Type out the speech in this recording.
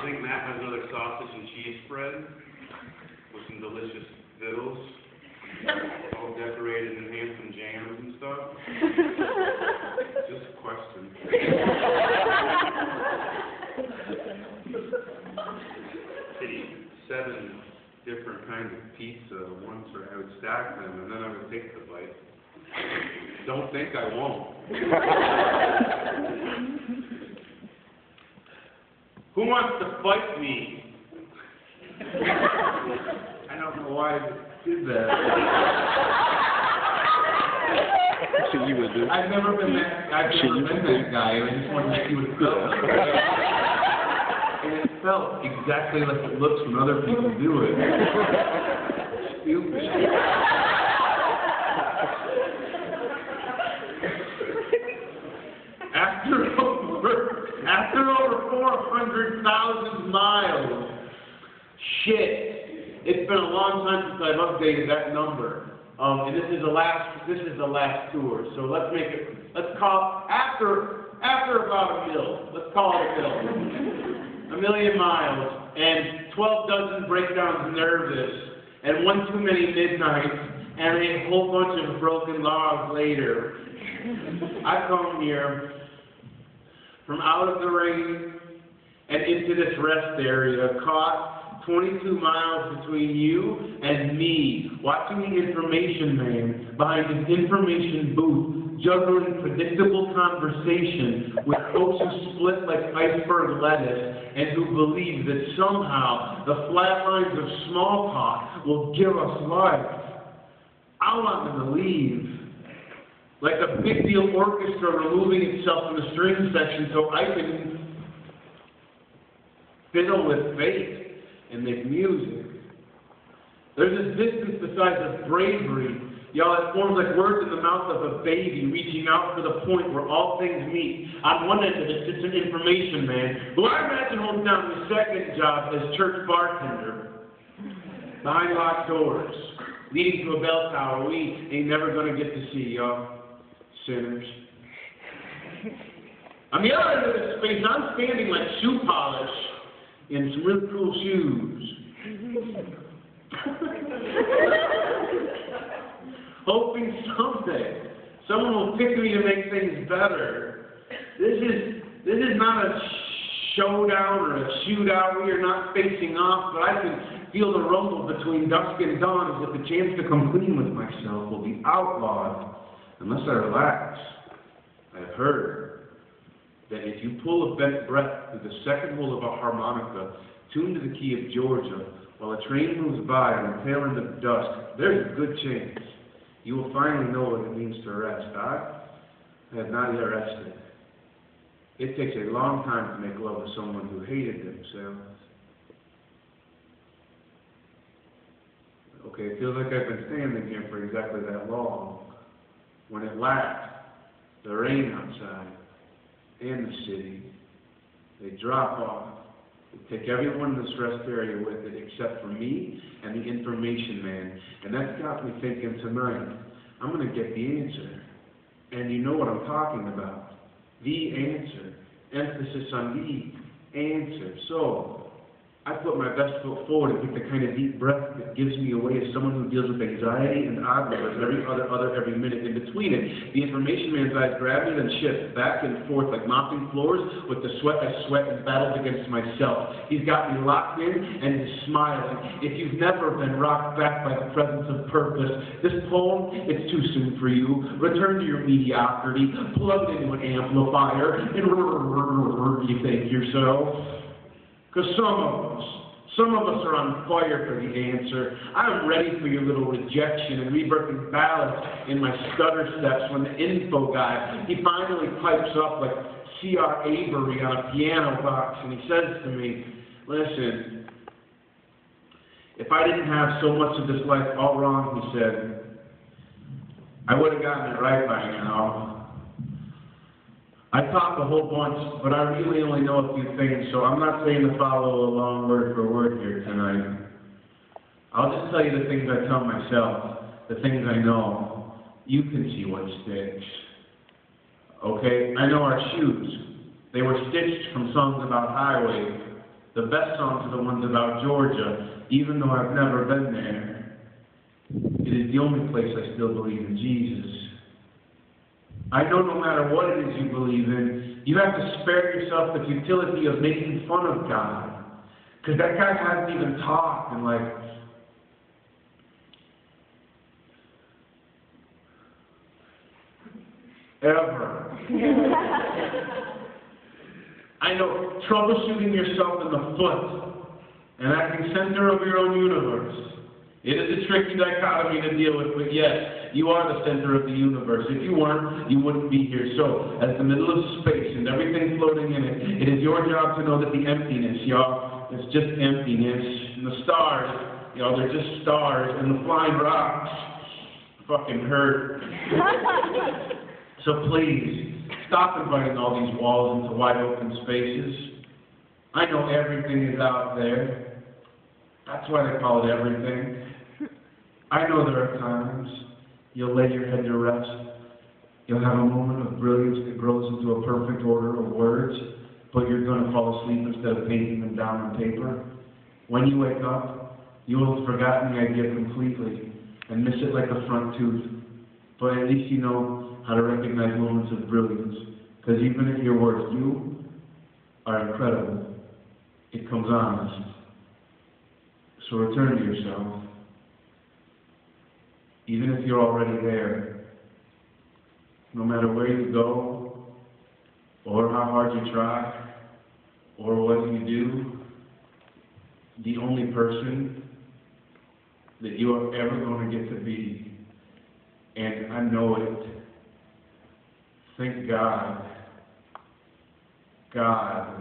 think Matt has another sausage and cheese spread with some delicious vittles, all decorated in handsome jams and stuff. Just a question. City, 7 different kinds of pizza once, or I would stack them and then I would take the bite. Don't think I won't. Who wants to fight me? I don't know why I did that. So you would do. I've never been that guy. I just wanted to see what it felt. And it felt exactly like it looks when other people do it. Stupid. After over 400,000 miles, shit, it's been a long time since I've updated that number. And this is the last tour. So let's call after about a mil. Let's call it a mil. 1 million miles and 12 dozen breakdowns nervous and 1 too many midnights and a whole bunch of broken logs later. I come here from out of the rain and into this rest area, caught 22 miles between you and me, watching the information man behind his information booth, juggling predictable conversation with folks who split like iceberg lettuce and who believe that somehow the flat lines of smalltalk will give us life. I want them to leave. Like a big deal orchestra removing itself from the string section so I can fiddle with faith and make music. There's this distance the size of bravery, y'all, it forms like words in the mouth of a baby reaching out for the point where all things meet. On one end of it sits an information man, who I imagine holds down his second job as church bartender, behind locked doors, leading to a bell tower we ain't never gonna get to see, y'all. Sinners. On the other end of this space, I'm standing like shoe polish in some real cool shoes. Hoping someday someone will pick me to make things better. This is not a showdown or a shootout. We are not facing off, but I can feel the rumble between dusk and dawn as if the chance to come clean with myself will be outlawed. Unless I relax. I've heard that if you pull a bent breath through the second hole of a harmonica, tuned to the key of Georgia, while a train moves by on the tail end of dusk, there's a good chance you will finally know what it means to rest. I have not yet rested. It takes a long time to make love with someone who hated themselves. Okay, it feels like I've been standing here for exactly that long. When at last, the rain outside and the city, they drop off. They take everyone in this rest area with it except for me and the information man. And that's got me thinking tonight, I'm going to get the answer. And you know what I'm talking about. The answer. Emphasis on the answer. So, I put my best foot forward and take the kind of deep breath that gives me away as someone who deals with anxiety and odd numbers every minute in between it. The information man's eyes grab me, then shift back and forth like mopping floors with the sweat I sweat and battles against myself. He's got me locked in and he's smiling. If you've never been rocked back by the presence of purpose, this poem, it's too soon for you. Return to your mediocrity, plug it into an amplifier, and you think yourself. Because some of us are on fire for the answer. I'm ready for your little rejection and rebirthing ballads in my stutter steps when the info guy, he finally pipes up like C.R. Avery on a piano box and he says to me, listen, if I didn't have so much of this life all wrong, he said, I would have gotten it right by now. I talk a whole bunch, but I really only know a few things, so I'm not saying to follow along word for word here tonight. I'll just tell you the things I tell myself, the things I know. You can see what sticks. Okay? I know our shoes. They were stitched from songs about highways. The best songs are the ones about Georgia, even though I've never been there. It is the only place I still believe in Jesus. I know no matter what it is you believe in, you have to spare yourself the futility of making fun of God. Because that guy hasn't even talked in like ever. I know troubleshooting yourself in the foot and acting center of your own universe. It is a tricky dichotomy to deal with, but yes, you are the center of the universe. If you weren't, you wouldn't be here. So, as the middle of space and everything floating in it, it is your job to know that the emptiness, y'all, it's just emptiness. And the stars, y'all, they're just stars. And the flying rocks fucking hurt. So please, stop inviting all these walls into wide open spaces. I know everything is out there. That's why they call it everything. I know there are times you'll lay your head to rest. You'll have a moment of brilliance that grows into a perfect order of words, but you're going to fall asleep instead of painting them down on paper. When you wake up, you will have forgotten the idea completely and miss it like a front tooth. But at least you know how to recognize moments of brilliance, because even if your words, you are incredible, it comes honest. So return to yourself. Even if you're already there, no matter where you go, or how hard you try, or what you do, the only person that you are ever going to get to be, and I know it, thank God, God